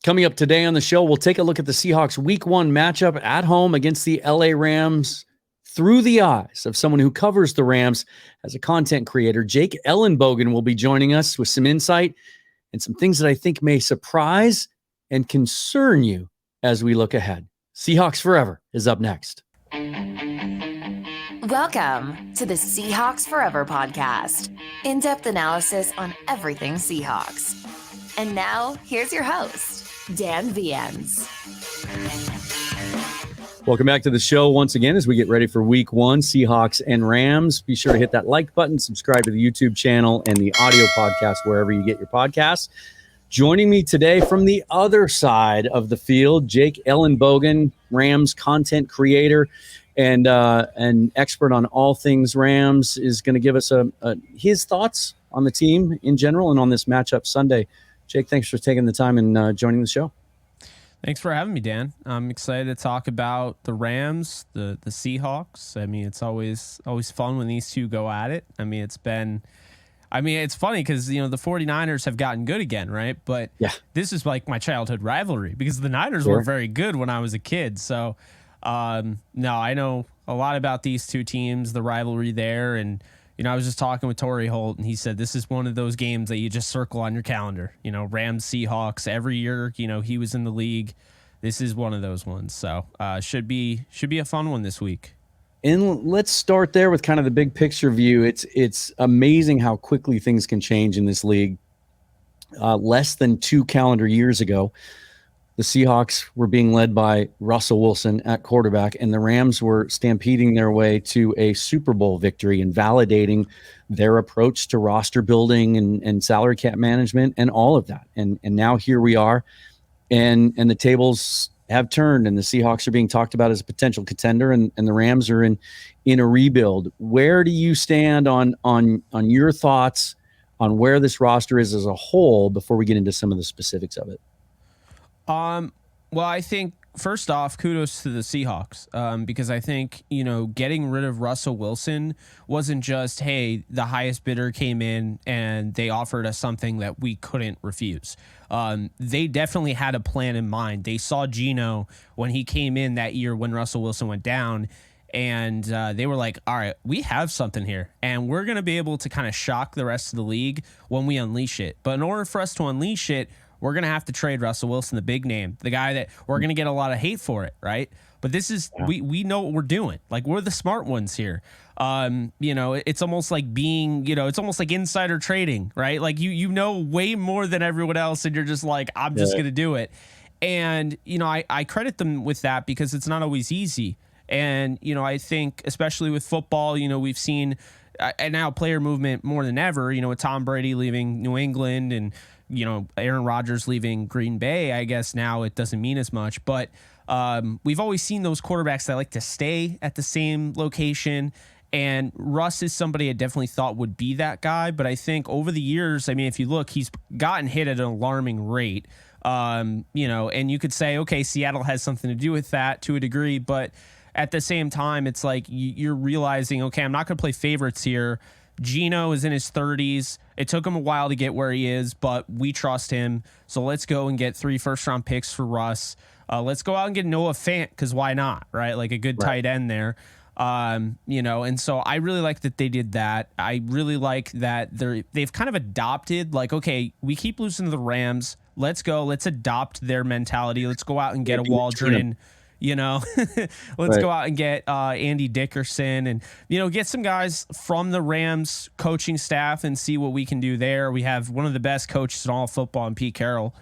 Coming up today on the show, we'll take a look at the Seahawks Week 1 matchup at home against the LA Rams through the eyes of someone who covers the Rams as a content creator. Jake Ellenbogen will be joining us with some insight and some things that I think may surprise and concern you as we look ahead. Seahawks Forever is up next. Welcome to the Seahawks Forever podcast. In-depth analysis on everything Seahawks. And now, here's your host, Dan Viens. Welcome back to the show once again as we get ready for Week 1, Seahawks and Rams. Be sure to hit that like button, subscribe to the YouTube channel and the audio podcast wherever you get your podcasts. Joining me today from the other side of the field, Jake Ellenbogen, Rams content creator and an expert on all things Rams, is going to give us his thoughts on the team in general and on this matchup Sunday. Jake, thanks for taking the time and joining the show. Thanks for having me, Dan. I'm excited to talk about the Rams, the Seahawks. I mean, it's always fun when these two go at it. I mean, it's funny because, the 49ers have gotten good again, right? But This is like my childhood rivalry because the Niners were very good when I was a kid. So, no, I know a lot about these two teams, the rivalry there, and I was just talking with Torrey Holt, and he said this is one of those games that you just circle on your calendar. Rams, Seahawks, every year, he was in the league. This is one of those ones. So should be a fun one this week. And let's start there with kind of the big picture view. It's amazing how quickly things can change in this league. Less than 2 calendar years ago, the Seahawks were being led by Russell Wilson at quarterback, and the Rams were stampeding their way to a Super Bowl victory and validating their approach to roster building and salary cap management and all of that. And now here we are, and the tables have turned, and the Seahawks are being talked about as a potential contender, and the Rams are in a rebuild. Where do you stand on your thoughts on where this roster is as a whole before we get into some of the specifics of it? Well, I think first off, kudos to the Seahawks, because I think, getting rid of Russell Wilson wasn't just, hey, the highest bidder came in and they offered us something that we couldn't refuse. They definitely had a plan in mind. They saw Geno when he came in that year when Russell Wilson went down, and they were like, all right, we have something here, and we're going to be able to kind of shock the rest of the league when we unleash it. But in order for us to unleash it, we're going to have to trade Russell Wilson, the big name, the guy that we're going to get a lot of hate for it, right? But this is, we know what we're doing. Like, we're the smart ones here. It's almost like being, it's almost like insider trading, right? Like you know way more than everyone else, and you're just like, I'm just going to do it. And, I credit them with that because it's not always easy. And, I think especially with football, we've seen and now player movement more than ever, with Tom Brady leaving New England and, Aaron Rodgers leaving Green Bay. I guess now it doesn't mean as much, but we've always seen those quarterbacks that like to stay at the same location. And Russ is somebody I definitely thought would be that guy. But I think over the years, I mean, if you look, he's gotten hit at an alarming rate. And you could say, okay, Seattle has something to do with that to a degree, but at the same time, it's like you're realizing, okay, I'm not going to play favorites here. Geno is in his 30s. It took him a while to get where he is, but we trust him. So let's go and get 3 first-round picks for Russ. Let's go out and get Noah Fant, because why not, right? Like a good tight end there. And so I really like that they did that. I really like that they've kind of adopted, like, okay, we keep losing to the Rams. Let's go. Let's adopt their mentality. Let's go out and get a Waldron. Let's go out and get Andy Dickerson and, get some guys from the Rams coaching staff and see what we can do there. We have one of the best coaches in all of football in Pete Carroll,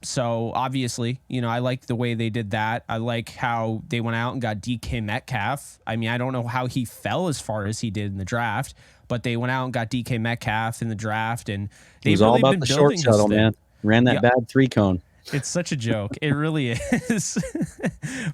So obviously, I like the way they did that. I like how they went out and got DK Metcalf. I mean, I don't know how he fell as far as he did in the draft, but they went out and got DK Metcalf in the draft, and they've really been building this thing. It was all about the short shuttle, man. Ran that bad 3-cone. It's such a joke. It really is.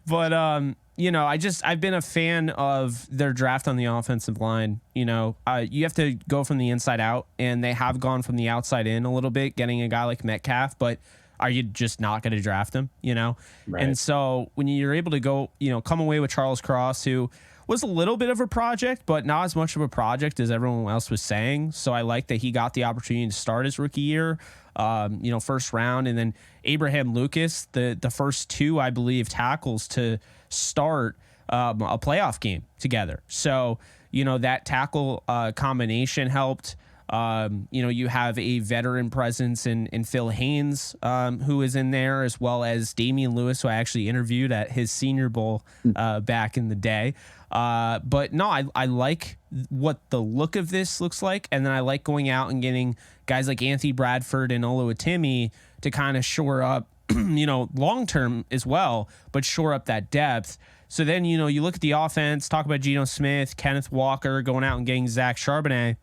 But, I've been a fan of their draft on the offensive line. You have to go from the inside out, and they have gone from the outside in a little bit, getting a guy like Metcalf, but are you just not going to draft him, Right. And so when you're able to go, come away with Charles Cross, who was a little bit of a project, but not as much of a project as everyone else was saying. So I like that he got the opportunity to start his rookie year, first round. And then Abraham Lucas, the first two, I believe, tackles to start a playoff game together. So, that tackle combination helped. You have a veteran presence in Phil Haynes, who is in there, as well as Damian Lewis, who I actually interviewed at his Senior Bowl back in the day. But no, I like what the look of this looks like. And then I like going out and getting guys like Anthony Bradford and Oluwatimi to kind of shore up, long-term as well, but shore up that depth. So then, you look at the offense, talk about Geno Smith, Kenneth Walker, going out and getting Zach Charbonnet.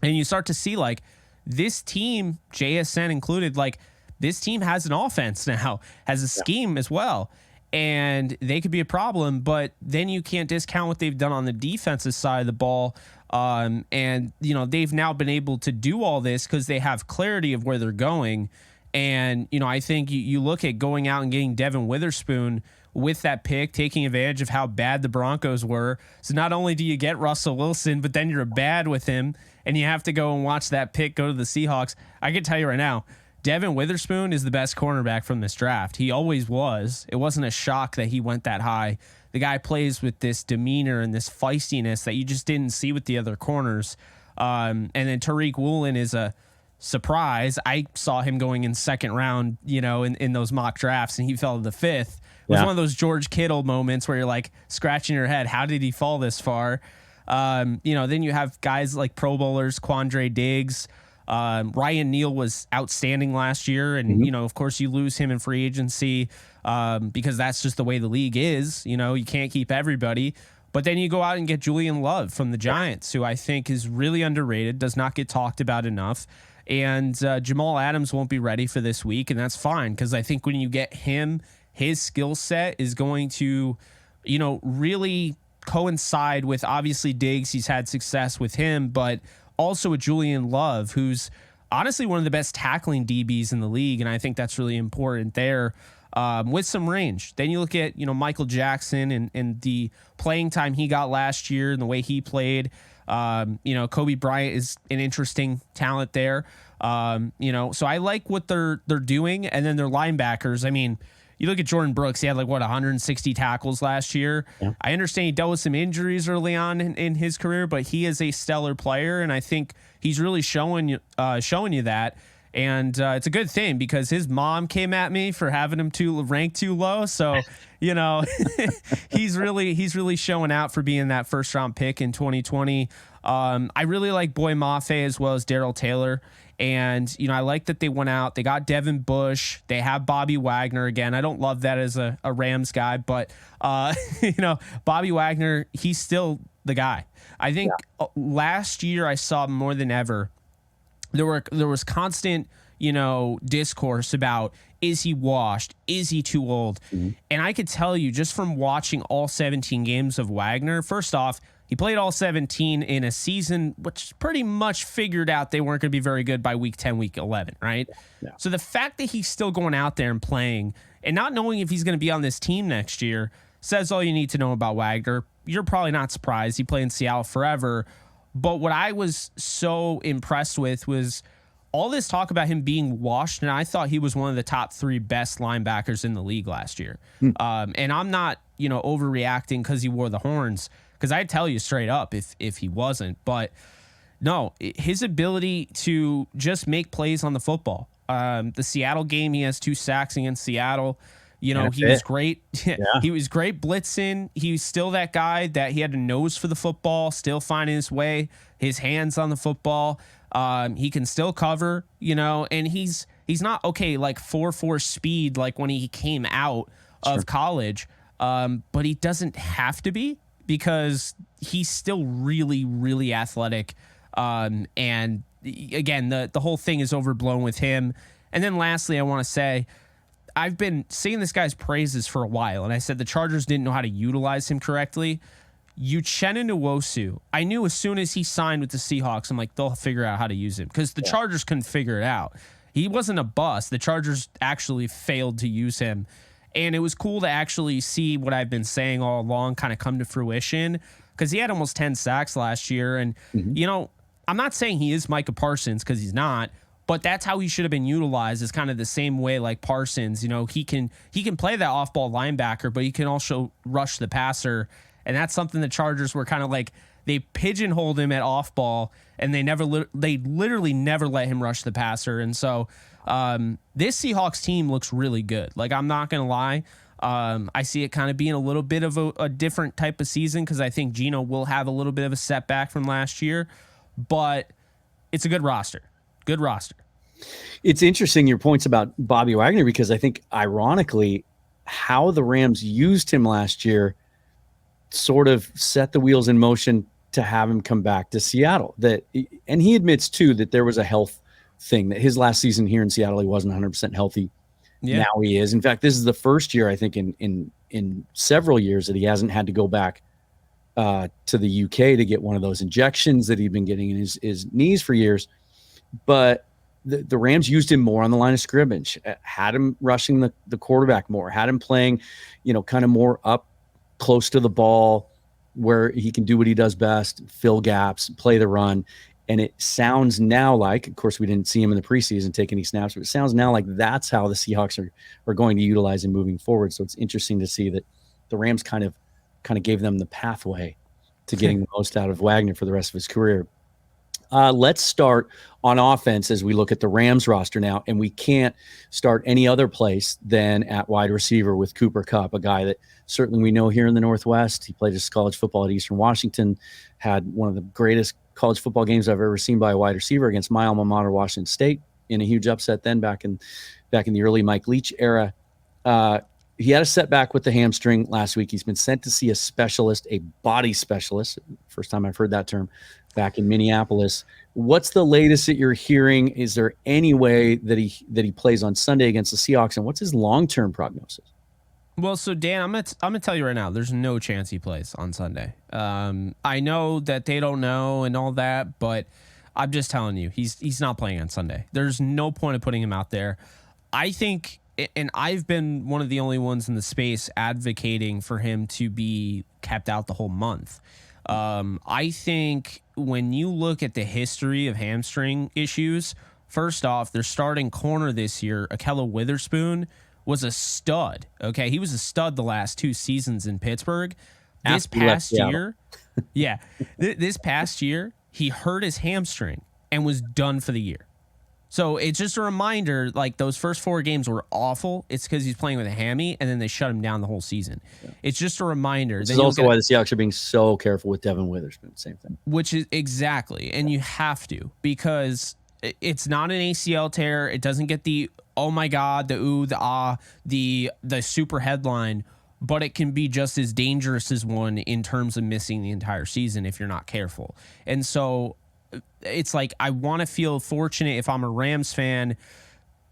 And you start to see like this team, JSN included, like this team has an offense now, has a scheme as well. And they could be a problem, but then you can't discount what they've done on the defensive side of the ball. And they've now been able to do all this because they have clarity of where they're going. And, I think you look at going out and getting Devin Witherspoon with that pick, taking advantage of how bad the Broncos were. So not only do you get Russell Wilson, but then you're bad with him and you have to go and watch that pick go to the Seahawks. I can tell you right now, Devin Witherspoon is the best cornerback from this draft. He always was. It wasn't a shock that he went that high. The guy plays with this demeanor and this feistiness that you just didn't see with the other corners. And then Tariq Woolen is a surprise. I saw him going in second round, in those mock drafts, and he fell to the fifth. It was one of those George Kittle moments where you're like scratching your head. How did he fall this far? Then you have guys like Pro Bowlers, Quandre Diggs. Ryan Neal was outstanding last year. And, of course, you lose him in free agency because that's just the way the league is. You can't keep everybody. But then you go out and get Julian Love from the Giants, who I think is really underrated, does not get talked about enough. And Jamal Adams won't be ready for this week, and that's fine because I think when you get him, his skill set is going to, really coincide with obviously Diggs. He's had success with him, but also with Julian Love, who's honestly one of the best tackling DBs in the league. And I think that's really important there with some range. Then you look at, Michael Jackson and the playing time he got last year and the way he played. Kobe Bryant is an interesting talent there. So I like what they're doing. And then their linebackers, I mean, you look at Jordan Brooks, he had 160 tackles last year. Yeah. I understand he dealt with some injuries early on in his career, but he is a stellar player. And I think he's really showing you that. And it's a good thing because his mom came at me for having him ranked too low. So, he's really showing out for being that first round pick in 2020. I really like Boy Mafe as well as Darrell Taylor. And, I like that they went out. They got Devin Bush. They have Bobby Wagner again. I don't love that as a Rams guy, but, Bobby Wagner, he's still the guy. I think last year I saw more than ever. There was constant, discourse about, is he washed? Is he too old? Mm-hmm. And I could tell you just from watching all 17 games of Wagner, first off, he played all 17 in a season, which pretty much figured out they weren't going to be very good by week 10, week 11, right? Yeah. So the fact that he's still going out there and playing and not knowing if he's going to be on this team next year says all you need to know about Wagner. You're probably not surprised. He played in Seattle forever. But what I was so impressed with was all this talk about him being washed, and I thought he was one of the top 3 best linebackers in the league last year. And I'm not, overreacting because he wore the horns, because I'd tell you straight up if he wasn't. But no, his ability to just make plays on the football. The Seattle game, he has 2 sacks against Seattle. He was great. He was great blitzing. He's still that guy that he had a nose for the football, still finding his way, his hands on the football. He can still cover, and he's not 4.4 speed like when he came out of college. But he doesn't have to be because he's still really, really athletic. And again, the whole thing is overblown with him. And then lastly, I want to say, I've been saying this guy's praises for a while, and I said the Chargers didn't know how to utilize him correctly. Uchenna Nwosu, I knew as soon as he signed with the Seahawks, I'm like, they'll figure out how to use him because the Chargers couldn't figure it out. He wasn't a bust. The Chargers actually failed to use him. And it was cool to actually see what I've been saying all along kind of come to fruition, because he had almost 10 sacks last year. And, I'm not saying he is Micah Parsons, because he's not, but that's how he should have been utilized, is kind of the same way like Parsons. He can play that off-ball linebacker, but he can also rush the passer. And that's something the Chargers were kind of like, they pigeonholed him at off-ball, and they literally never let him rush the passer. And so this Seahawks team looks really good. Like, I'm not going to lie. I see it kind of being a little bit of a different type of season, because I think Geno will have a little bit of a setback from last year, but it's a good roster. Good roster. It's interesting, your points about Bobby Wagner, because I think, ironically, how the Rams used him last year sort of set the wheels in motion to have him come back to Seattle. And he admits, too, that there was a health thing, that his last season here in Seattle, he wasn't 100% healthy. Yeah. Now he is. In fact, this is the first year, I think, in several years that he hasn't had to go back to the UK to get one of those injections that he'd been getting in his knees for years. But the Rams used him more on the line of scrimmage, had him rushing the quarterback more, had him playing, kind of more up close to the ball, where he can do what he does best, fill gaps, play the run. And it sounds now like, of course, we didn't see him in the preseason take any snaps, but it sounds now like that's how the Seahawks are going to utilize him moving forward. So it's interesting to see that the Rams kind of gave them the pathway to getting the most out of Wagner for the rest of his career. Let's start on offense as we look at the Rams roster now, and we can't start any other place than at wide receiver with Cooper Kupp, a guy that certainly we know here in the Northwest. He played his college football at Eastern Washington, had one of the greatest college football games I've ever seen by a wide receiver against my alma mater, Washington State, in a huge upset then back in the early Mike Leach era. He had a setback with the hamstring last week. He's been sent to see a specialist, a body specialist. First time I've heard that term, back in Minneapolis. What's the latest that you're hearing? Is there any way that he plays on Sunday against the Seahawks, and what's his long-term prognosis? Well, so Dan, I'm gonna tell you right now, there's no chance he plays on Sunday. I know that they don't know and all that, but I'm just telling you, he's not playing on Sunday. There's no point of putting him out there. I think, and I've been one of the only ones in the space advocating for him to be kept out the whole month. I think when you look at the history of hamstring issues, first off, their starting corner this year, Ahkello Witherspoon, was a stud. Okay, he was a stud the last 2 seasons in Pittsburgh. This past year, this past year, he hurt his hamstring and was done for the year. So it's just a reminder, like, those first 4 games were awful. It's because he's playing with a hammy, and then they shut him down the whole season. Yeah. It's just a reminder. This is also why the Seahawks are being so careful with Devin Witherspoon. Same thing. Which is exactly, and you have to, because it's not an ACL tear. It doesn't get the, oh my God, the ooh, the ah, the super headline, but it can be just as dangerous as one in terms of missing the entire season if you're not careful. And so it's like, I want to feel fortunate if I'm a Rams fan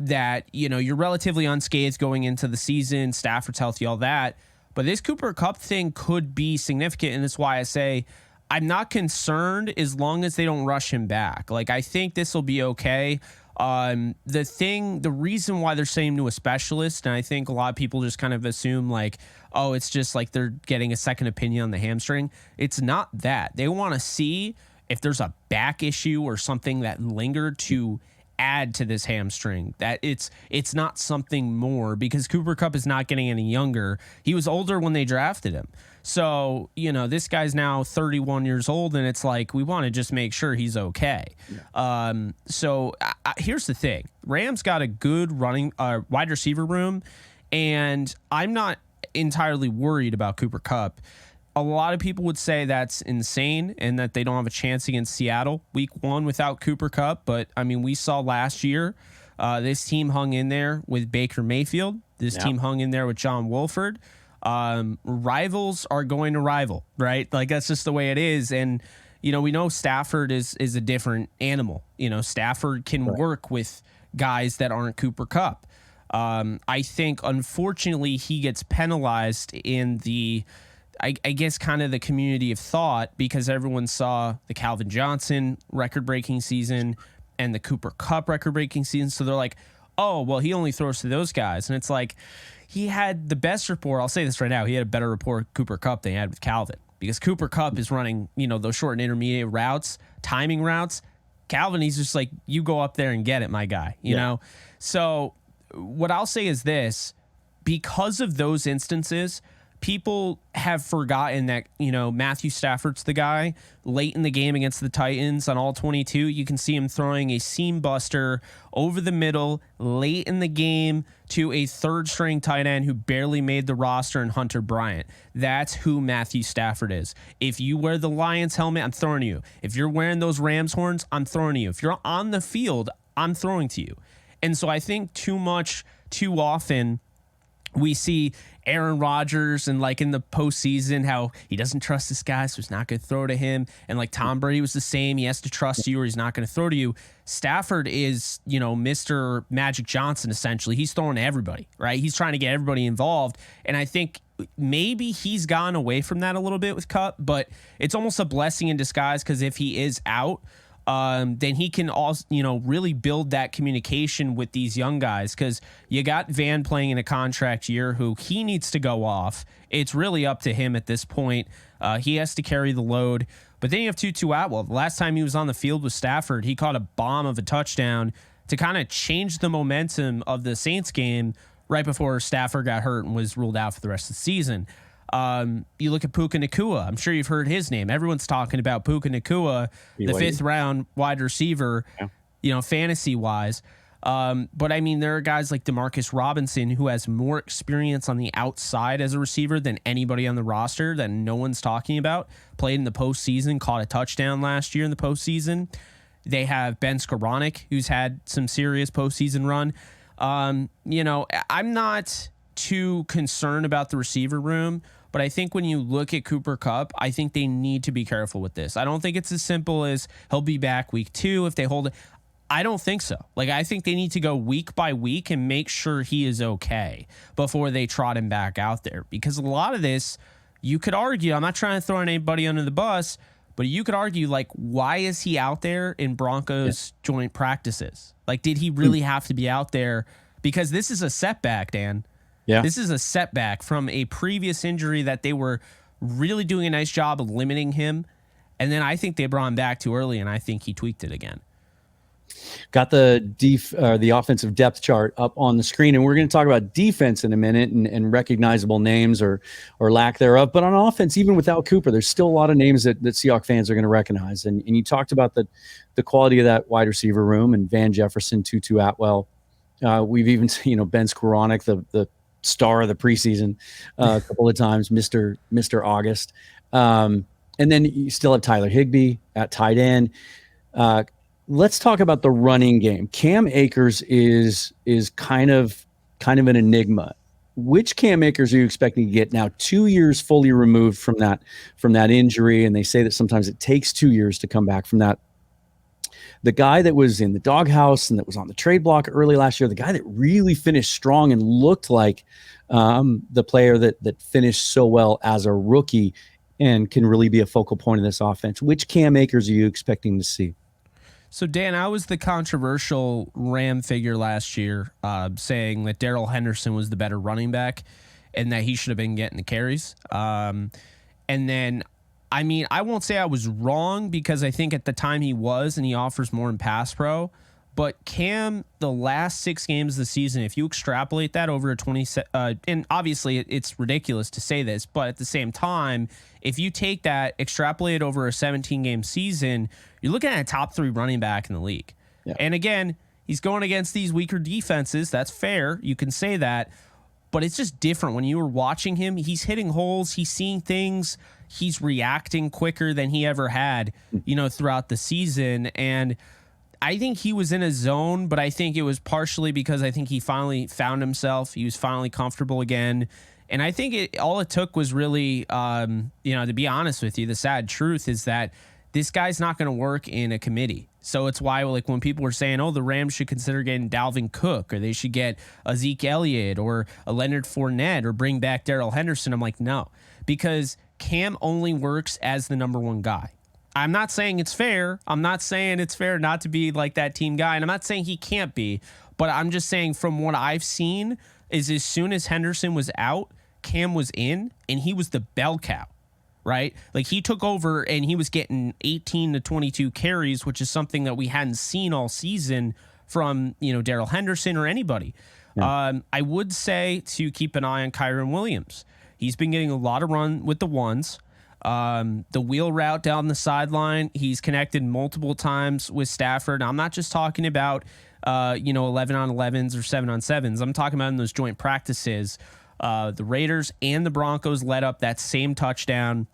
that, you're relatively unscathed going into the season, Stafford's healthy, all that. But this Cooper Kupp thing could be significant, and that's why I say I'm not concerned as long as they don't rush him back. Like, I think this will be okay. The reason why they're saying him to a specialist, and I think a lot of people just kind of assume like, oh, it's just like they're getting a second opinion on the hamstring. It's not that. They want to see if there's a back issue or something that lingered to add to this hamstring, that it's not something more, because Cooper Kupp is not getting any younger. He was older when they drafted him. So, this guy's now 31 years old, and it's like, we want to just make sure he's okay. Yeah. So here's the thing. Rams got a good wide receiver room, and I'm not entirely worried about Cooper Kupp. A lot of people would say that's insane and that they don't have a chance against Seattle week 1 without Cooper Kupp. But, I mean, we saw last year this team hung in there with Baker Mayfield. This team hung in there with John Wolford. Rivals are going to rival, right? Like, that's just the way it is. And, we know Stafford is a different animal. Stafford can work with guys that aren't Cooper Kupp. I think, unfortunately, he gets penalized in the, I guess, kind of the community of thought, because everyone saw the Calvin Johnson record-breaking season and the Cooper Kupp record-breaking season. So they're like, oh, well, he only throws to those guys. And it's like, he had the best rapport. I'll say this right now. He had a better rapport with Cooper Kupp than he had with Calvin, because Cooper Kupp is running, those short and intermediate routes, timing routes. Calvin, he's just like, you go up there and get it, my guy, you know? So what I'll say is this: because of those instances, people have forgotten that, Matthew Stafford's the guy. Late in the game against the Titans on all 22, you can see him throwing a seam buster over the middle late in the game to a third string tight end who barely made the roster, in Hunter Bryant. That's who Matthew Stafford is. If you wear the Lions helmet, I'm throwing to you. If you're wearing those Rams horns, I'm throwing to you. If you're on the field, I'm throwing to you. And so I think too often we see Aaron Rodgers and like in the postseason how he doesn't trust this guy, so he's not going to throw to him. And like Tom Brady was the same. He has to trust you or he's not going to throw to you. Stafford is, Mr. Magic Johnson, essentially. He's throwing to everybody, right? He's trying to get everybody involved. And I think maybe he's gone away from that a little bit with Kupp, but it's almost a blessing in disguise, because if he is out, then he can also, really build that communication with these young guys, because you got Van playing in a contract year who he needs to go off. It's really up to him at this point. He has to carry the load. But then you have Tutu Atwell. The last time he was on the field with Stafford, he caught a bomb of a touchdown to kind of change the momentum of the Saints game right before Stafford got hurt and was ruled out for the rest of the season. You look at Puka Nacua. I'm sure you've heard his name. Everyone's talking about Puka Nacua, the fifth round wide receiver, fantasy wise. But I mean, there are guys like Demarcus Robinson who has more experience on the outside as a receiver than anybody on the roster that no one's talking about. Played in the postseason, caught a touchdown last year in the postseason. They have Ben Skoranek, who's had some serious postseason run. I'm not too concerned about the receiver room, but I think when you look at Cooper Kupp, I think they need to be careful with this. I don't think it's as simple as he'll be back week 2 if they hold it. I don't think so. Like, I think they need to go week by week and make sure he is okay before they trot him back out there. Because a lot of this, you could argue, I'm not trying to throw anybody under the bus, but you could argue, like, why is he out there in Broncos joint practices? Like, did he really have to be out there? Because this is a setback, Dan. Yeah. This is a setback from a previous injury that they were really doing a nice job of limiting him. And then I think they brought him back too early, and I think he tweaked it again. Got the offensive depth chart up on the screen, and we're going to talk about defense in a minute and recognizable names or lack thereof. But on offense, even without Cooper, there's still a lot of names that Seahawks fans are going to recognize. And you talked about the quality of that wide receiver room, and Van Jefferson, Tutu Atwell. We've even seen Ben Skoranek, the star of the preseason, a couple of times, Mr. August. And then you still have Tyler Higbee at tight end. Let's talk about the running game. Cam Akers is kind of an enigma. Which Cam Akers are you expecting to get now? 2 years fully removed from that injury, and they say that sometimes it takes 2 years to come back from that. The guy that was in the doghouse and that was on the trade block early last year, the guy that really finished strong and looked like the player that finished so well as a rookie and can really be a focal point of this offense. Which Cam Akers are you expecting to see? So, Dan, I was the controversial Ram figure last year, saying that Darrell Henderson was the better running back and that he should have been getting the carries. And then, I mean, I won't say I was wrong, because I think at the time he was, and he offers more in pass pro. But Cam, the last 6 games of the season, if you extrapolate that over a 20, and obviously it's ridiculous to say this, but at the same time, if you take that, extrapolate it over a 17-game season, you're looking at a top 3 running back in the league. Yeah. And again, he's going against these weaker defenses. That's fair. You can say that. But it's just different. When you were watching him, he's hitting holes. He's seeing things. He's reacting quicker than he ever had, throughout the season. And I think he was in a zone, but I think it was partially because I think he finally found himself. He was finally comfortable again. And I think all it took was really, to be honest with you, the sad truth is that this guy's not going to work in a committee. So it's why, like, when people were saying, oh, the Rams should consider getting Dalvin Cook, or they should get a Zeke Elliott or a Leonard Fournette or bring back Darrell Henderson, I'm like, no, because Cam only works as the number 1 guy. I'm not saying it's fair. I'm not saying it's fair not to be like that team guy, and I'm not saying he can't be, But I'm just saying from what I've seen is as soon as Henderson was out, Cam was in, and he was the bell cow, right? Like he took over and he was getting 18 to 22 carries, which is something that we hadn't seen all season from, Darrell Henderson or anybody. Yeah. I would say to keep an eye on Kyren Williams. He's been getting a lot of run with the ones. The wheel route down the sideline, he's connected multiple times with Stafford. I'm not just talking about 11 on 11s or 7 on 7s. I'm talking about in those joint practices. The Raiders and the Broncos led up that same touchdown.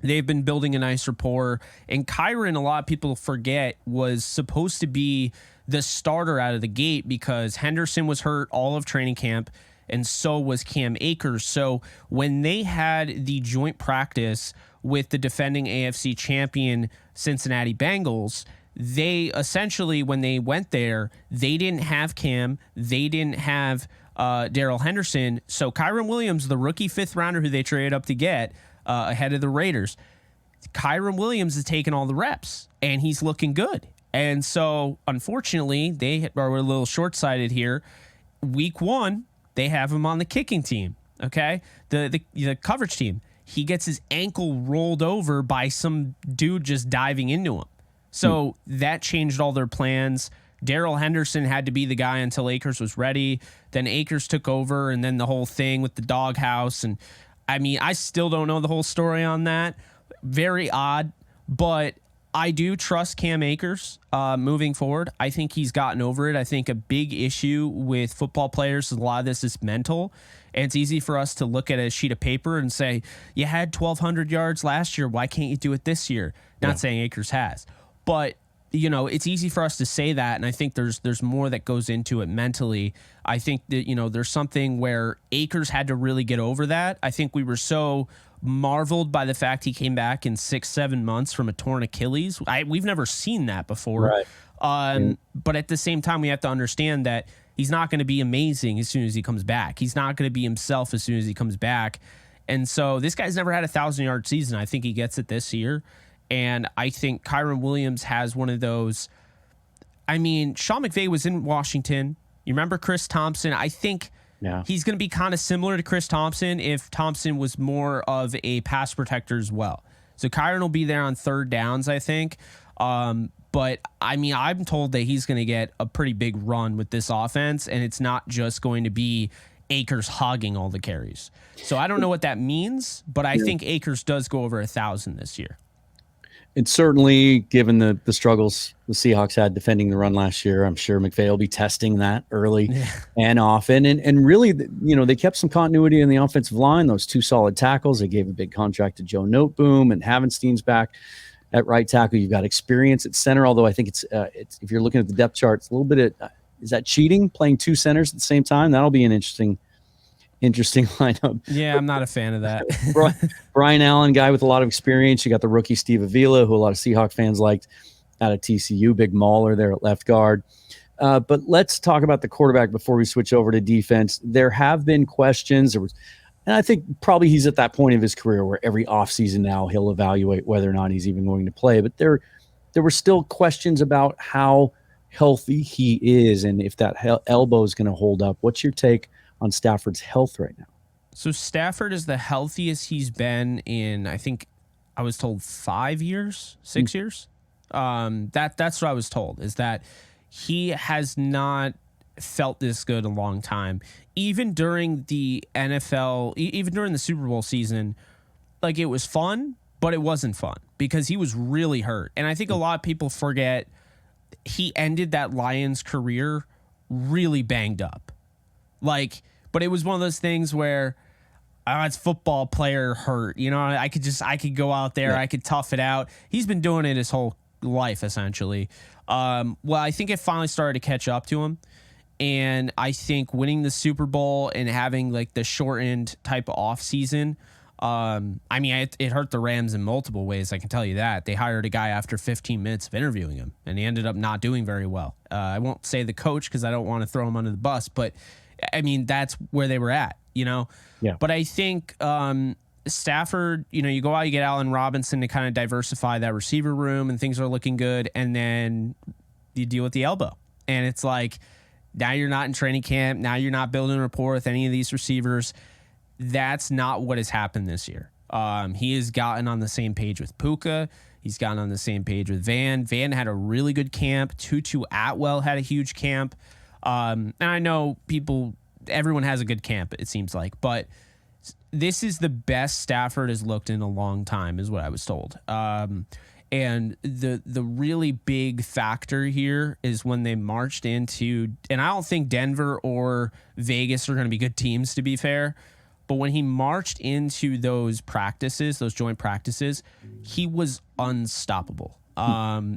They've been building a nice rapport. And Kyren, a lot of people forget, was supposed to be the starter out of the gate because Henderson was hurt all of training camp, and so was Cam Akers. So when they had the joint practice with the defending AFC champion Cincinnati Bengals, they essentially, when they went there, they didn't have Cam, they didn't have Darrell Henderson. So Kyren Williams, the rookie 5th rounder who they traded up to get ahead of the Raiders, Kyren Williams is taking all the reps, and he's looking good. And so, unfortunately, they are a little short-sighted here. Week 1, they have him on the kicking team, okay? The coverage team. He gets his ankle rolled over by some dude just diving into him. So that changed all their plans. Darrell Henderson had to be the guy until Akers was ready. Then Akers took over, and then the whole thing with the doghouse. And, I still don't know the whole story on that. Very odd, but I do trust Cam Akers moving forward. I think he's gotten over it. I think a big issue with football players is a lot of this is mental. And it's easy for us to look at a sheet of paper and say, you had 1,200 yards last year. Why can't you do it this year? Not saying Akers has. But, it's easy for us to say that. And I think there's more that goes into it mentally. I think that, there's something where Akers had to really get over that. I think we were so marveled by the fact he came back in 6-7 months from a torn Achilles. We've never seen that before. Right. But at the same time, we have to understand that he's not going to be amazing as soon as he comes back. He's not going to be himself as soon as he comes back. And so this guy's never had a 1,000-yard season. I think he gets it this year. And I think Kyren Williams has one of those. Sean McVay was in Washington. You remember Chris Thompson? I think he's going to be kind of similar to Chris Thompson if Thompson was more of a pass protector as well. So Kyren will be there on 3rd downs, I think. But, I'm told that he's going to get a pretty big run with this offense, and it's not just going to be Akers hogging all the carries. So I don't know what that means, but I think Akers does go over 1,000 this year. And certainly, given the struggles the Seahawks had defending the run last year, I'm sure McVay will be testing that early and often. And really, they kept some continuity in the offensive line, those 2 solid tackles. They gave a big contract to Joe Noteboom, and Havenstein's back at right tackle. You've got experience at center, although I think it's if you're looking at the depth chart, it's a little bit of, is that cheating, playing 2 centers at the same time? That'll be an interesting lineup. Yeah, I'm not a fan of that. Brian Allen, guy with a lot of experience. You got the rookie Steve Avila, who a lot of Seahawks fans liked out of TCU. Big mauler there at left guard. But let's talk about the quarterback before we switch over to defense. There have been questions. And I think probably he's at that point of his career where every offseason now he'll evaluate whether or not he's even going to play. But there were still questions about how healthy he is and if that elbow is going to hold up. What's your take on Stafford's health right now? So Stafford is the healthiest he's been in, I think I was told 5 years, 6 years. That's what I was told, is that he has not felt this good a long time. Even during the NFL, even during the Super Bowl season, like it was fun, but it wasn't fun because he was really hurt. And I think a lot of people forget he ended that Lions career really banged up. But it was one of those things where it's football player hurt. I could go out there. I could tough it out. He's been doing it his whole life, essentially. Well, I think it finally started to catch up to him. And I think winning the Super Bowl and having like the shortened type of off season, it hurt the Rams in multiple ways. I can tell you that. They hired a guy after 15 minutes of interviewing him, and he ended up not doing very well. I won't say the coach because I don't want to throw him under the bus, but that's where they were at, Yeah. But I think Stafford, you go out, you get Allen Robinson to kind of diversify that receiver room, and things are looking good, and then you deal with the elbow. And it's like, Now you're not in training camp. Now you're not building rapport with any of these receivers. That's not what has happened this year. He has gotten on the same page with Puka. He's gotten on the same page with Van. Van had a really good camp. Tutu Atwell had a huge camp. And I know everyone has a good camp, it seems like, but this is the best Stafford has looked in a long time, is what I was told. And the really big factor here is when they marched into, and I don't think Denver or Vegas are going to be good teams, to be fair, but when he marched into those practices, those joint practices, he was unstoppable.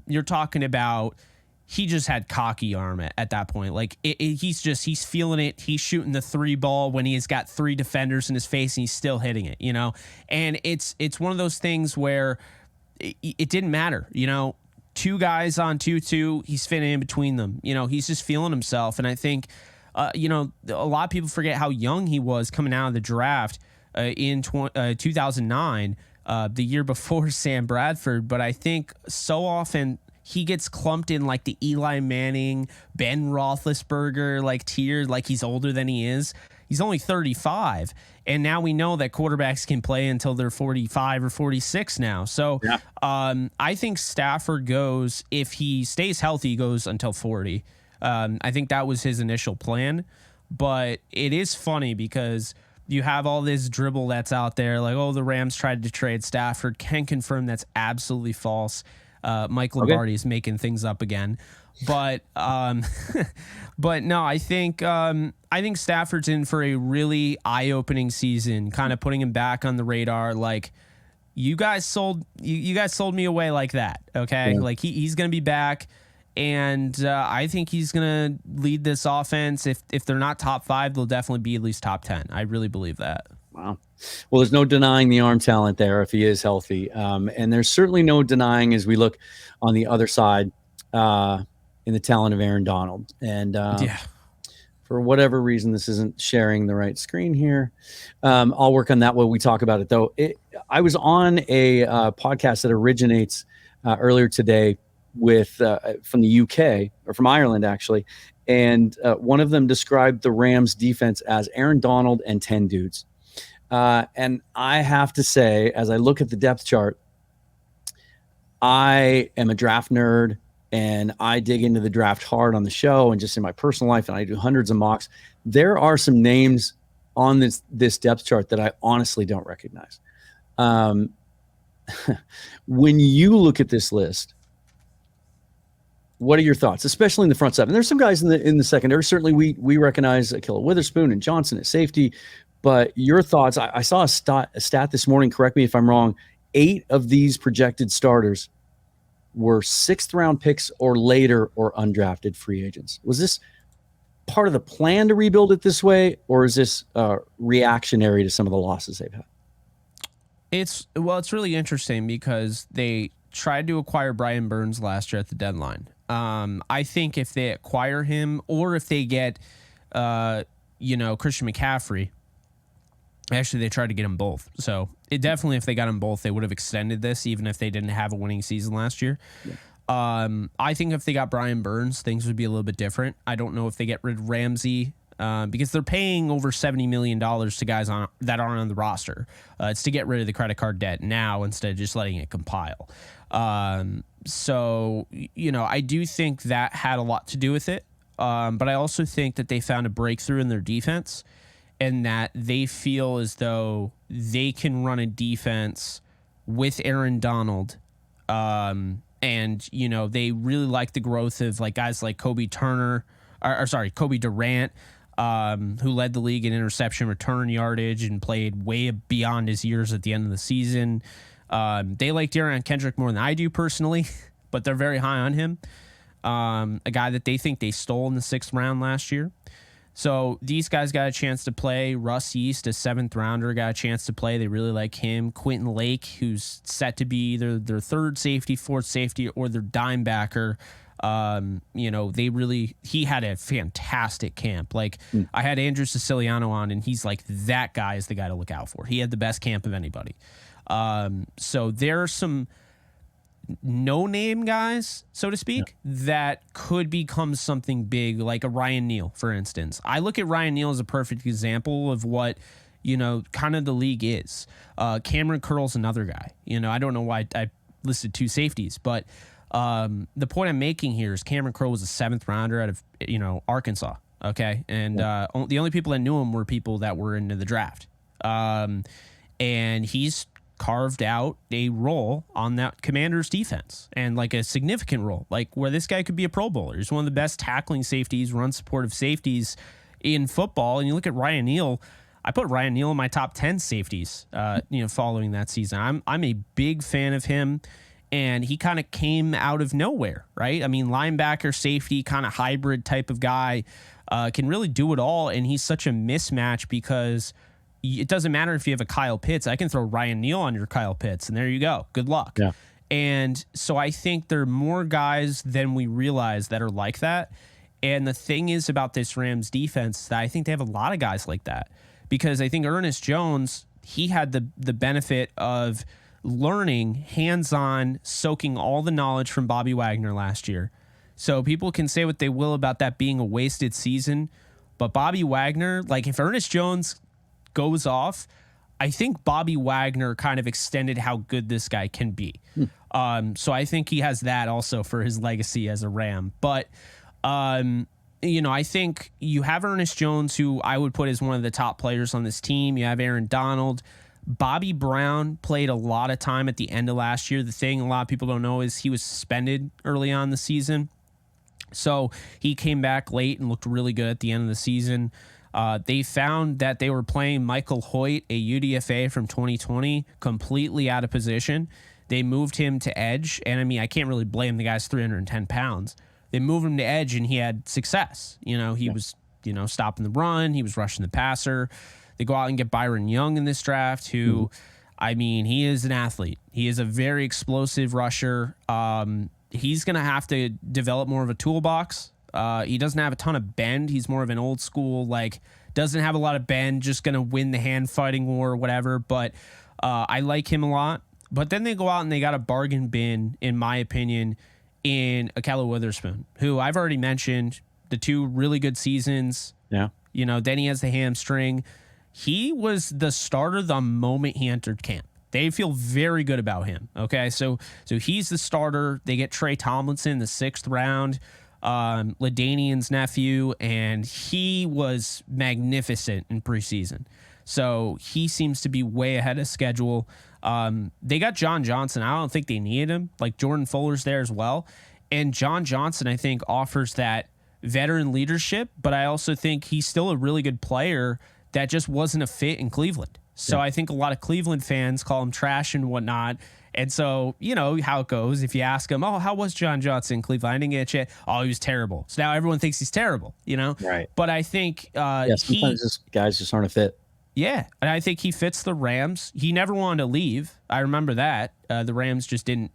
You're talking about, he just had cocky arm at that point. Like he's feeling it. He's shooting the 3 ball when he's got 3 defenders in his face and he's still hitting it, and it's one of those things where it didn't matter, 2 guys on 2-2, he's fitting in between them. He's just feeling himself. And I think, a lot of people forget how young he was coming out of the draft in 2009, the year before Sam Bradford. But I think so often he gets clumped in like the Eli Manning, Ben Roethlisberger, like tier, like he's older than he is. He's only 35. And now we know that quarterbacks can play until they're 45 or 46 now. So yeah. I think Stafford goes, if he stays healthy, goes until 40. I think that was his initial plan. But it is funny because you have all this dribble that's out there like, the Rams tried to trade Stafford. Can confirm that's absolutely false. Mike Lombardi is making things up again. But but no, I think Stafford's in for a really eye-opening season, kind of putting him back on the radar. Like, you guys sold me away like that, okay? Yeah. Like he's gonna be back, and I think he's gonna lead this offense. If they're not top 5, they'll definitely be at least top 10. I really believe that. Wow. Well, there's no denying the arm talent there if he is healthy, and there's certainly no denying as we look on the other side. In the talent of Aaron Donald. And for whatever reason, this isn't sharing the right screen here. I'll work on that while we talk about it, though. I was on a podcast that originates earlier today with from the UK, or from Ireland, actually. And one of them described the Rams defense as Aaron Donald and 10 dudes. And I have to say, as I look at the depth chart, I am a draft nerd. And I dig into the draft hard on the show and just in my personal life, and I do hundreds of mocks. There are some names on this depth chart that I honestly don't recognize. When you look at this list, what are your thoughts, especially in the front 7? There's some guys in the secondary. Certainly, we recognize Akilla Witherspoon and Johnson at safety. But your thoughts? I saw a stat this morning. Correct me if I'm wrong. 8 of these projected starters were 6th-round picks or later or undrafted free agents. Was this part of the plan to rebuild it this way, or is this reactionary to some of the losses they've had? It's really interesting because they tried to acquire Brian Burns last year at the deadline. I think if they acquire him, or if they get, Christian McCaffrey. Actually, they tried to get them both. So definitely, if they got them both, they would have extended this, even if they didn't have a winning season last year. Yeah. I think if they got Brian Burns, things would be a little bit different. I don't know if they get rid of Ramsey because they're paying over $70 million to guys that aren't on the roster. It's to get rid of the credit card debt now instead of just letting it compile. So, I do think that had a lot to do with it. But I also think that they found a breakthrough in their defense, and that they feel as though they can run a defense with Aaron Donald. And, they really like the growth of like guys like Kobe Durant, who led the league in interception return yardage and played way beyond his years at the end of the season. They like Darian Kendrick more than I do personally, but they're very high on him. A guy that they think they stole in the 6th round last year. So these guys got a chance to play. Russ East, a 7th rounder, got a chance to play. They really like him. Quentin Lake, who's set to be either their 3rd safety, 4th safety, or their dime backer. He had a fantastic camp. Like I had Andrew Siciliano on, and he's like, that guy is the guy to look out for. He had the best camp of anybody. So there are some no-name guys, so to speak, that could become something big, like a Ryan Neal, for instance. I look at Ryan Neal as a perfect example of what, kind of the league is. Cameron Curl's another guy. I don't know why I listed 2 safeties, but the point I'm making here is Cameron Curl was a 7th rounder out of, Arkansas, okay? And the only people that knew him were people that were into the draft. And he's carved out a role on that Commanders defense, and like a significant role, like where this guy could be a Pro Bowler. He's one of the best tackling safeties, run supportive safeties in football. And you look at Ryan Neal, I put Ryan Neal in my top 10 safeties, following that season. I'm a big fan of him, and he kind of came out of nowhere, right? I mean, linebacker, safety, kind of hybrid type of guy, can really do it all. And he's such a mismatch because it doesn't matter if you have a Kyle Pitts. I can throw Ryan Neal on your Kyle Pitts, and there you go. Good luck. Yeah. And so I think there are more guys than we realize that are like that. And the thing is about this Rams defense that I think they have a lot of guys like that, because I think Ernest Jones, he had the benefit of learning hands-on, soaking all the knowledge from Bobby Wagner last year. So people can say what they will about that being a wasted season, but Bobby Wagner, like if Ernest Jones goes off, I think Bobby Wagner kind of extended how good this guy can be. So I think he has that also for his legacy as a Ram. But, I think you have Ernest Jones, who I would put as one of the top players on this team. You have Aaron Donald. Bobby Brown played a lot of time at the end of last year. The thing a lot of people don't know is he was suspended early on in the season. So he came back late and looked really good at the end of the season. They found that they were playing Michael Hoyt, a UDFA from 2020, completely out of position. They moved him to edge. And I mean, I can't really blame the guy's 310 pounds. They moved him to edge and he had success. He was, stopping the run. He was rushing the passer. They go out and get Byron Young in this draft, who, he is an athlete. He is a very explosive rusher. He's going to have to develop more of a toolbox. He doesn't have a ton of bend. He's more of an old school, doesn't have a lot of bend, just going to win the hand fighting war or whatever. But I like him a lot. But then they go out and they got a bargain bin, in my opinion, in Akello Witherspoon, who I've already mentioned, the 2 really good seasons. Yeah. Then he has the hamstring. He was the starter the moment he entered camp. They feel very good about him. Okay. So he's the starter. They get Trey Tomlinson, the 6th round. LaDainian's nephew, and he was magnificent in preseason. So he seems to be way ahead of schedule. They got John Johnson. I don't think they needed him. Like Jordan Fuller's there as well. And John Johnson, I think, offers that veteran leadership, but I also think he's still a really good player that just wasn't a fit in Cleveland. So I think a lot of Cleveland fans call him trash and whatnot. And so, how it goes. If you ask him, how was John Johnson in Cleveland? I didn't get a chance. Oh, he was terrible. So now everyone thinks he's terrible, Right. But I think sometimes guys just aren't a fit. Yeah, and I think he fits the Rams. He never wanted to leave. I remember that. The Rams just didn't,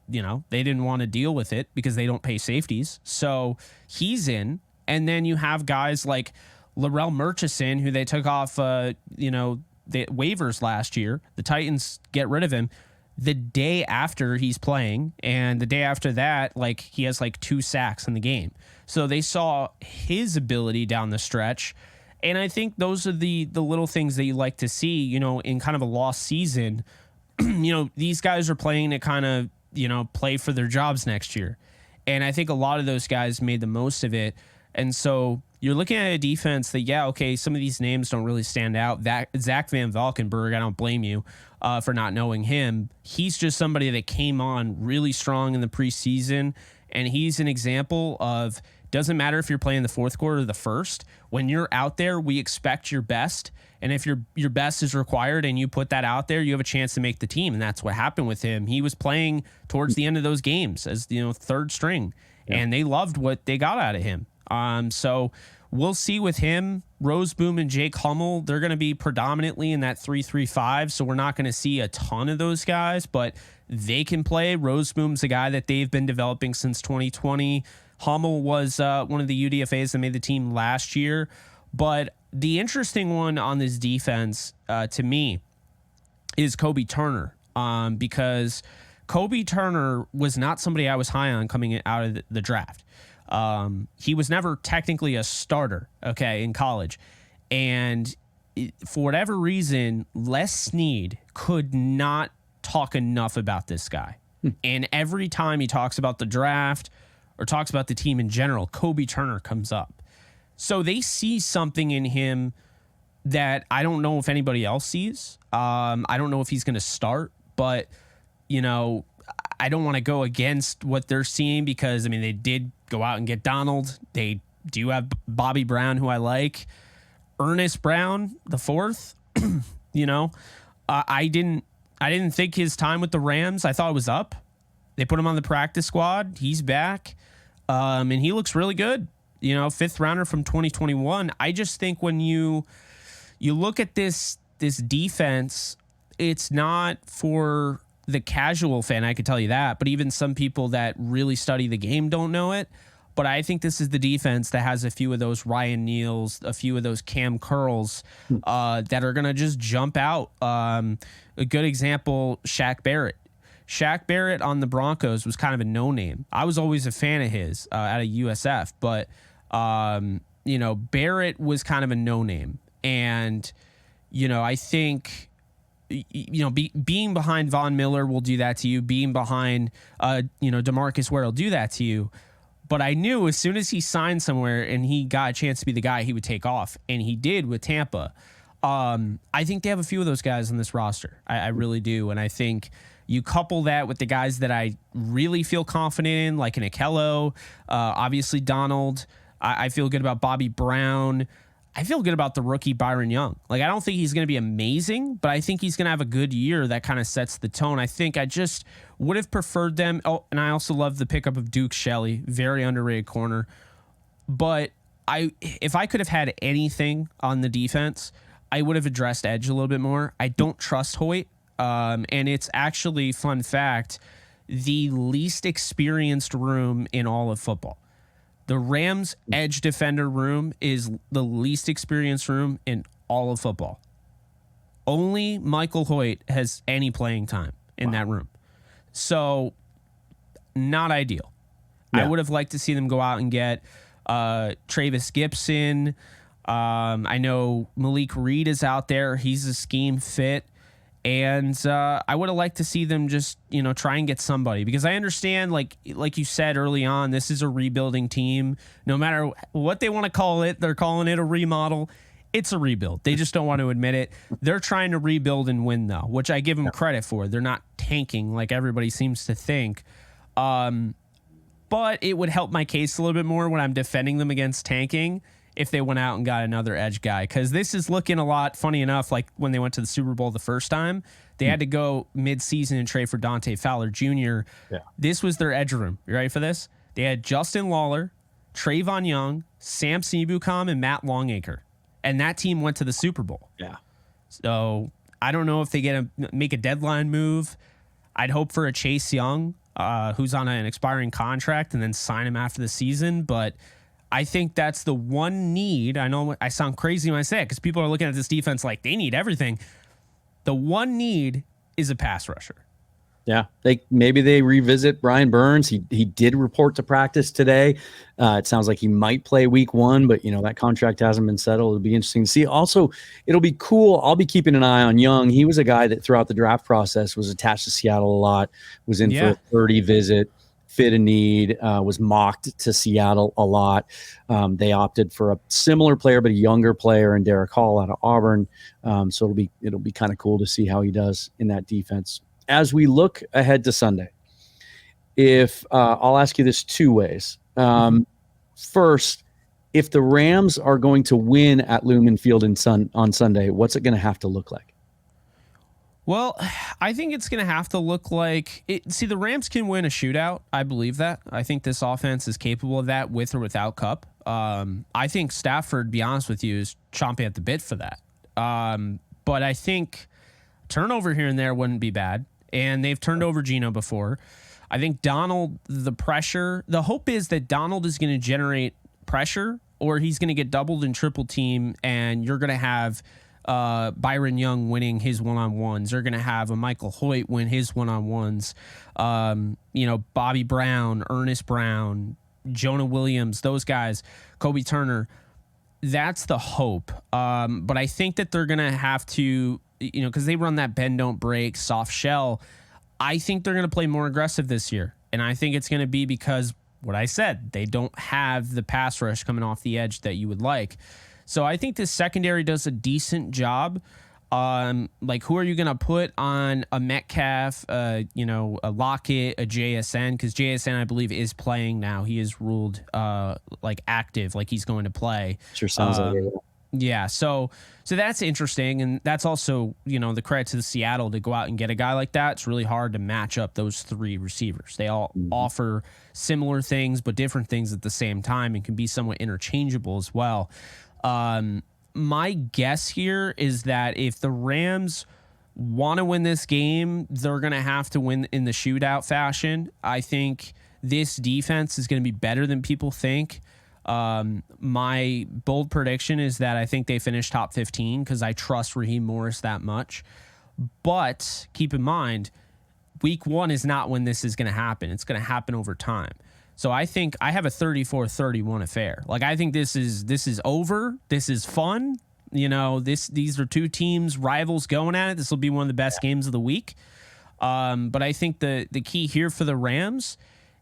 they didn't want to deal with it because they don't pay safeties. So he's in. And then you have guys like Larrell Murchison, who they took off, the waivers last year. The Titans get rid of him the day after he's playing, and the day after that, he has 2 sacks in the game. So they saw his ability down the stretch, and I think those are the little things that you like to see, in kind of a lost season. These guys are playing to kind of, play for their jobs next year, and I think a lot of those guys made the most of it. And so you're looking at a defense that, some of these names don't really stand out. That Zach Van Valkenburg, I don't blame you for not knowing him. He's just somebody that came on really strong in the preseason, and he's an example of, doesn't matter if you're playing the 4th quarter or the 1st. When you're out there, we expect your best, and if your best is required and you put that out there, you have a chance to make the team, and that's what happened with him. He was playing towards the end of those games as 3rd string, and they loved what they got out of him. So we'll see with him. Roseboom and Jake Hummel, they're going to be predominantly in that 3-3-5, so we're not going to see a ton of those guys, but they can play. Roseboom's a guy that they've been developing since 2020. Hummel was one of the UDFAs that made the team last year. But the interesting one on this defense, to me, is Kobe Turner, because Kobe Turner was not somebody I was high on coming out of the draft. He was never technically a starter, okay, in college. And for whatever reason, Les Snead could not talk enough about this guy. And every time he talks about the draft or talks about the team in general, Kobe Turner comes up. So they see something in him that I don't know if anybody else sees. I don't know if he's going to start, but, you know, I don't want to go against what they're seeing because, I mean, they did go out and get Donald. They do have Bobby Brown, who I like. Ernest Brown, the fourth, you know, I didn't think his time with the Rams, I thought it was up. They put him on the practice squad. He's back. And he looks really good. You know, 5th rounder from 2021. I just think when you look at this defense, it's not for the casual fan, I could tell you that, but even some people that really study the game don't know it. But I think this is the defense that has a few of those Ryan Neals, a few of those Cam Curls that are going to just jump out. A good example, Shaq Barrett. Shaq Barrett on the Broncos was kind of a no-name. I was always a fan of his out of USF, but, you know, Barrett was kind of a no-name. And, you know, I think, you know, being behind Von Miller will do that to you. Being behind, you know, DeMarcus Ware will do that to you. But I knew as soon as he signed somewhere and he got a chance to be the guy, he would take off. And he did with Tampa. I think they have a few of those guys on this roster. I really do. And I think you couple that with the guys that I really feel confident in, like an Akello, obviously Donald. I feel good about Bobby Brown. I feel good about the rookie Byron Young. Like, I don't think he's going to be amazing, but I think he's going to have a good year that kind of sets the tone. I think I just would have preferred them. Oh, and I also love the pickup of Duke Shelley, very underrated corner. But if I could have had anything on the defense, I would have addressed edge a little bit more. I don't trust Hoyt. And it's actually, fun fact, the least experienced room in all of football. The Rams edge defender room is the least experienced room in all of football. Only Michael Hoyt has any playing time in that room. So, not ideal. Yeah. I would have liked to see them go out and get Travis Gibson. I know Malik Reed is out there. He's a scheme fit. And I would have liked to see them just, you know, try and get somebody, because I understand, like you said early on, this is a rebuilding team. No matter what they want to call it, they're calling it a remodel. It's a rebuild. They just don't want to admit it. They're trying to rebuild and win, though, which I give them credit for. They're not tanking like everybody seems to think. But it would help my case a little bit more when I'm defending them against tanking if they went out and got another edge guy, because this is looking a lot, funny enough, like when they went to the Super Bowl the first time, they had to go mid-season and trade for Dante Fowler Jr. Yeah. This was their edge room. You ready for this? They had Justin Lawler, Trayvon Young, Sam Ebukam, and Matt Longacre. And that team went to the Super Bowl. Yeah. So I don't know if they make a deadline move. I'd hope for a Chase Young, who's on an expiring contract, and then sign him after the season. But I think that's the one need. I know I sound crazy when I say it, because people are looking at this defense like they need everything. The one need is a pass rusher. Yeah, maybe they revisit Brian Burns. He did report to practice today. It sounds like he might play week 1, but you know that contract hasn't been settled. It'll be interesting to see. Also, it'll be cool. I'll be keeping an eye on Young. He was a guy that throughout the draft process was attached to Seattle a lot. Was in for a 30 visit. Fit a need, was mocked to Seattle a lot. They opted for a similar player, but a younger player, in Derek Hall out of Auburn. So it'll be kind of cool to see how he does in that defense. As we look ahead to Sunday, if I'll ask you this 2 ways. First, if the Rams are going to win at Lumen Field on Sunday, what's it going to have to look like? Well, I think it's going to have to look like it. See, the Rams can win a shootout. I believe that. I think this offense is capable of that with or without Kupp. I think Stafford, to be honest with you, is chomping at the bit for that. But I think turnover here and there wouldn't be bad. And they've turned over Geno before. I think Donald, the hope is that Donald is going to generate pressure, or he's going to get doubled and triple team, and you're going to have Byron Young winning his one-on-ones. They're going to have a Michael Hoyt win his one-on-ones. Bobby Brown, Ernest Brown, Jonah Williams, those guys, Kobe Turner. That's the hope. But I think that they're going to have to, because they run that bend, don't break, soft shell. I think they're going to play more aggressive this year. And I think it's going to be because what I said, they don't have the pass rush coming off the edge that you would like. So I think this secondary does a decent job. Who are you going to put on a Metcalf, a Lockett, a JSN? Because JSN, I believe, is playing now. He is ruled active, like he's going to play. Sure sounds like it. Yeah, so that's interesting, and that's also, the credit to the Seattle to go out and get a guy like that. It's really hard to match up those three receivers. They all offer similar things, but different things at the same time, and can be somewhat interchangeable as well. My guess here is that if the Rams want to win this game, they're going to have to win in the shootout fashion. I think this defense is going to be better than people think. My bold prediction is that I think they finish top 15 because I trust Raheem Morris that much. But keep in mind, week 1 is not when this is going to happen. It's going to happen over time. So I think I have a 34-31 affair. Like, I think this is over. This is fun. These are two teams, rivals going at it. This will be one of the best games of the week. But I think the key here for the Rams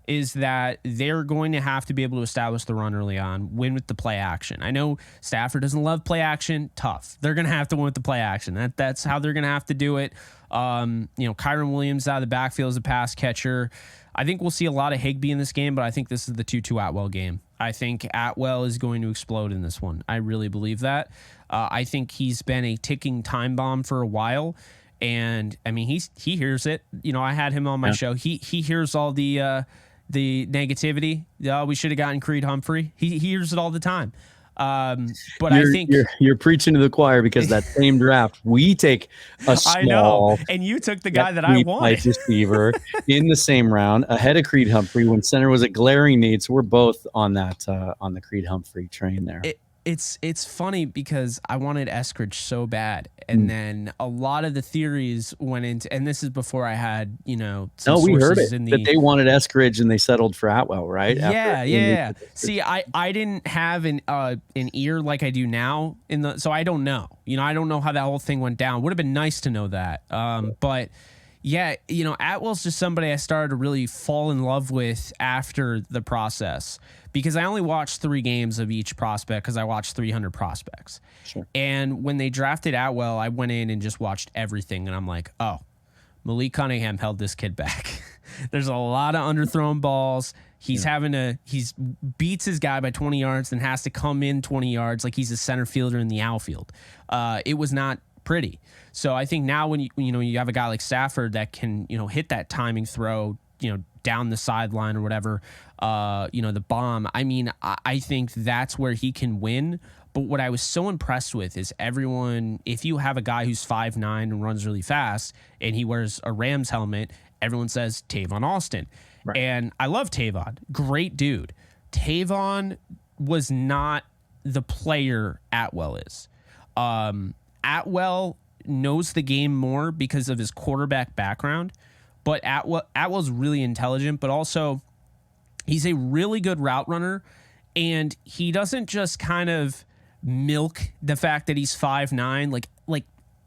is that they're going to have to be able to establish the run early on, win with the play action. I know Stafford doesn't love play action. Tough. They're going to have to win with the play action. That's how they're going to have to do it. Kyron Williams out of the backfield as a pass catcher. I think we'll see a lot of Higbee in this game, but I think this is the Tutu Atwell game. I think Atwell is going to explode in this one. I really believe that. I think he's been a ticking time bomb for a while. And I mean, he hears it. I had him on my show. He hears all the negativity. We should have gotten Creed Humphrey. He hears it all the time. But I think you're preaching to the choir, because that same draft we take a small. I know, and you took the guy that I wanted, receiver in the same round ahead of Creed Humphrey when center was a glaring need. So we're both on that on the Creed Humphrey train there. It's funny because I wanted Eskridge so bad, and then a lot of the theories went into, and this is before I had some we heard it in that they wanted Eskridge and they settled for Atwell, right? Yeah. See, I didn't have an ear like I do now so I don't know. I don't know how that whole thing went down. Would have been nice to know that. But yeah, Atwell's just somebody I started to really fall in love with after the process, because I only watched 3 games of each prospect because I watched 300 prospects. Sure. And when they drafted Atwell, I went in and just watched everything. And I'm like, oh, Malik Cunningham held this kid back. There's a lot of underthrown balls. He's beats his guy by 20 yards and has to come in 20 yards like he's a center fielder in the outfield. It was not pretty. So I think now when you have a guy like Stafford that can hit that timing throw down the sideline or whatever, the bomb. I mean, I think that's where he can win. But what I was so impressed with is if you have a guy who's 5'9" and runs really fast and he wears a Rams helmet, everyone says Tavon Austin. Right. And I love Tavon. Great dude. Tavon was not the player Atwell is. Atwell knows the game more because of his quarterback background, but Atwell's really intelligent, but also he's a really good route runner, and he doesn't just kind of milk the fact that he's 5'9". Like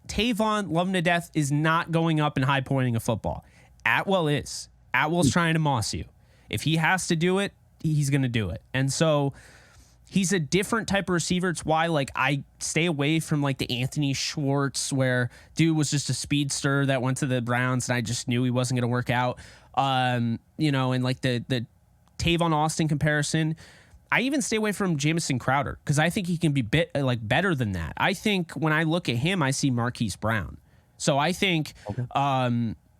Tavon, love him to death, is not going up and high pointing a football. Atwell is. Atwell's trying to moss you. If he has to do it, he's going to do it. And so he's a different type of receiver. It's why I stay away from the Anthony Schwartz, where dude was just a speedster that went to the Browns and I just knew he wasn't going to work out. And the Tavon Austin comparison, I even stay away from Jamison Crowder because I think he can be better than that. I think when I look at him, I see Marquise Brown. So I think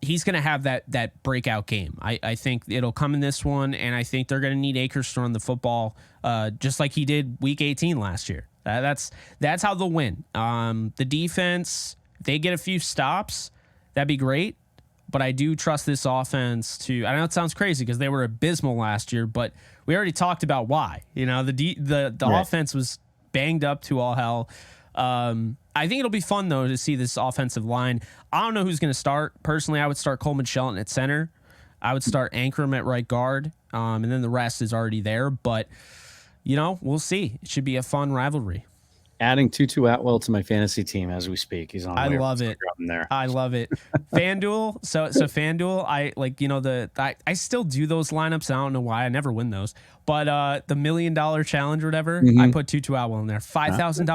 he's going to have that breakout game. I think it'll come in this one, and I think they're going to need Akers to run the football just like he did Week 18 last year. That's how they'll win. The defense, they get a few stops, that'd be great. But I do trust this offense to. I know it sounds crazy because they were abysmal last year, but we already talked about why. The right. offense was banged up to all hell. I think it'll be fun, though, to see this offensive line. I don't know who's going to start. Personally, I would start Coleman Shelton at center. I would start Ankrum at right guard, and then the rest is already there. But, we'll see. It should be a fun rivalry. Adding Tutu Atwell to my fantasy team as we speak. He's on. I love it. There. I love it. FanDuel. So FanDuel. I still do those lineups. I don't know why. I never win those. But the $1 million challenge or whatever, I put Tutu Atwell in there. $5,000.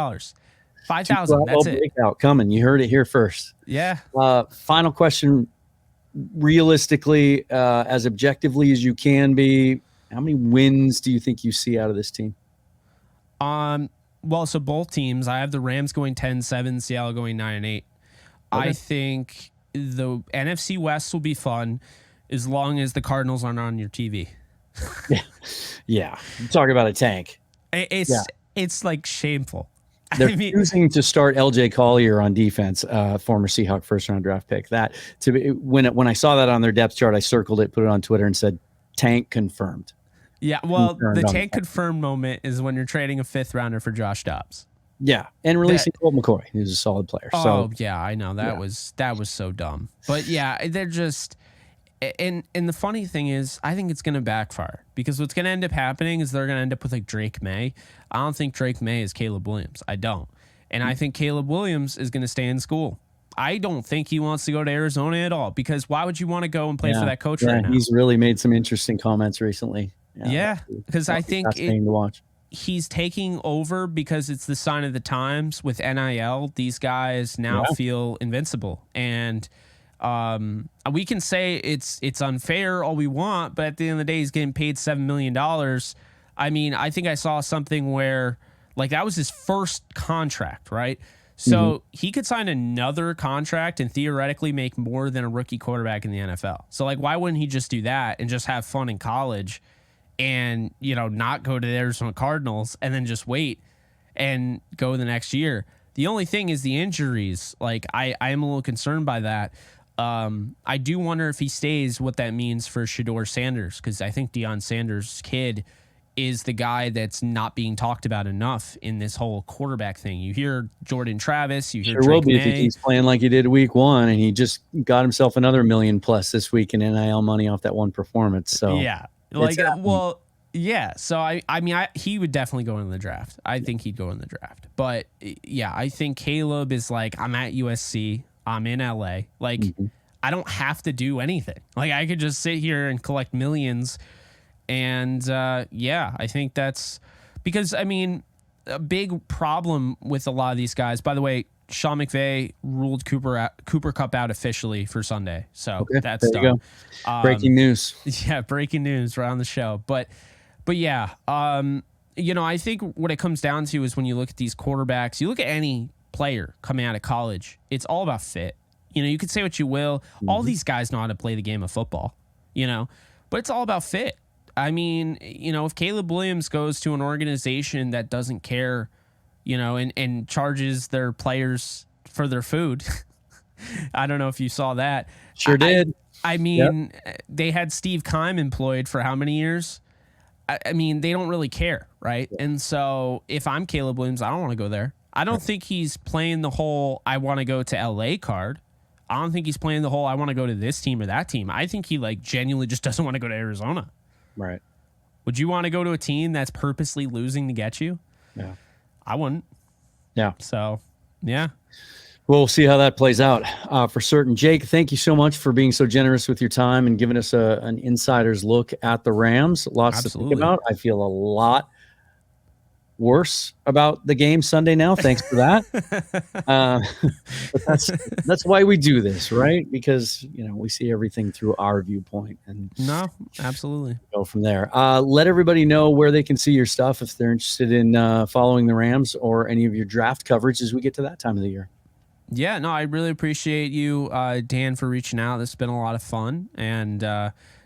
$5,000. That's it. Breakout coming. You heard it here first. Yeah. Final question. Realistically, as objectively as you can be, how many wins do you think you see out of this team? Well, so both teams, I have the Rams going 10-7, Seattle going 9-8. Okay. I think the NFC West will be fun as long as the Cardinals aren't on your TV. Yeah. I'm talking about a tank. It's like shameful. They're choosing to start LJ Collier on defense, former Seahawk first-round draft pick. When I saw that on their depth chart, I circled it, put it on Twitter, and said, tank confirmed. Yeah, well, the tank confirmed moment is when you're trading a 5th rounder for Josh Dobbs. Yeah, and releasing Colt McCoy, who's a solid player. Yeah, I know that was so dumb. But yeah, they're just, and the funny thing is, I think it's going to backfire because what's going to end up happening is they're going to end up with like Drake May. I don't think Drake May is Caleb Williams. I don't, and I think Caleb Williams is going to stay in school. I don't think he wants to go to Arizona at all because why would you want to go and play for that coach right now? He's really made some interesting comments recently. Yeah, because I think to watch. He's taking over because it's the sign of the times with NIL. These guys now feel invincible, and we can say it's unfair all we want, but at the end of the day, he's getting paid $7 million. I mean, I think I saw something where like that was his first contract, right? So he could sign another contract and theoretically make more than a rookie quarterback in the NFL. So like, why wouldn't he just do that and just have fun in college? And, not go to the Arizona Cardinals and then just wait and go the next year. The only thing is the injuries. Like, I am a little concerned by that. I do wonder if he stays, what that means for Shedeur Sanders, because I think Deion Sanders' kid is the guy that's not being talked about enough in this whole quarterback thing. You hear Jordan Travis, you hear Drake will be May. if he keeps playing like he did week 1, and he just got himself another $1 million+ this week in NIL money off that one performance. So yeah. So I mean, he would definitely go in the draft. I think he'd go in the draft. But yeah, I think Caleb is like, I'm at USC, I'm in LA. Like, I don't have to do anything. Like, I could just sit here and collect millions. And I think that's because, I mean, a big problem with a lot of these guys, by the way, Sean McVay ruled Cooper Kupp out officially for Sunday. So that's done. Breaking news. Yeah, breaking news right on the show. But yeah, I think what it comes down to is when you look at these quarterbacks, you look at any player coming out of college, it's all about fit. You could say what you will. All these guys know how to play the game of football, but it's all about fit. I mean, if Caleb Williams goes to an organization that doesn't care, and charges their players for their food. I don't know if you saw that. Sure did. I mean, they had Steve Keim employed for how many years? I mean, they don't really care, right? And so if I'm Caleb Williams, I don't want to go there. I don't think he's playing the whole I want to go to LA card. I don't think he's playing the whole I want to go to this team or that team. I think he genuinely just doesn't want to go to Arizona. Right. Would you want to go to a team that's purposely losing to get you? Yeah. I wouldn't. Yeah. So, yeah. We'll see how that plays out for certain. Jake, thank you so much for being so generous with your time and giving us an insider's look at the Rams. Lots to think about. I feel a lot worse about the game Sunday now. Thanks for that. But that's why we do this, right? Because we see everything through our viewpoint, and no, absolutely go from there. Let everybody know where they can see your stuff if they're interested in following the Rams or any of your draft coverage as we get to that time of the year. Yeah, no, I really appreciate you, Dan, for reaching out. This has been a lot of fun, and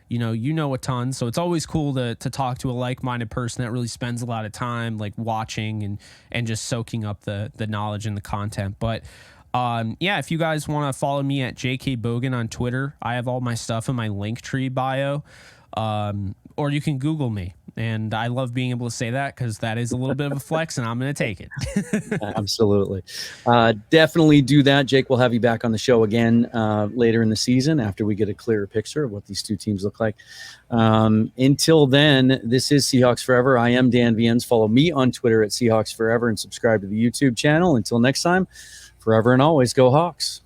you know a ton, so it's always cool to talk to a like-minded person that really spends a lot of time watching and just soaking up the knowledge and the content. But if you guys want to follow me at Jake Ellenbogen on Twitter, I have all my stuff in my Linktree bio, or you can Google me. And I love being able to say that because that is a little bit of a flex, and I'm going to take it. Absolutely. Definitely do that. Jake, we'll have you back on the show again later in the season after we get a clearer picture of what these two teams look like. Until then, this is Seahawks Forever. I am Dan Viennes. Follow me on Twitter at Seahawks Forever and subscribe to the YouTube channel. Until next time, forever and always, go Hawks.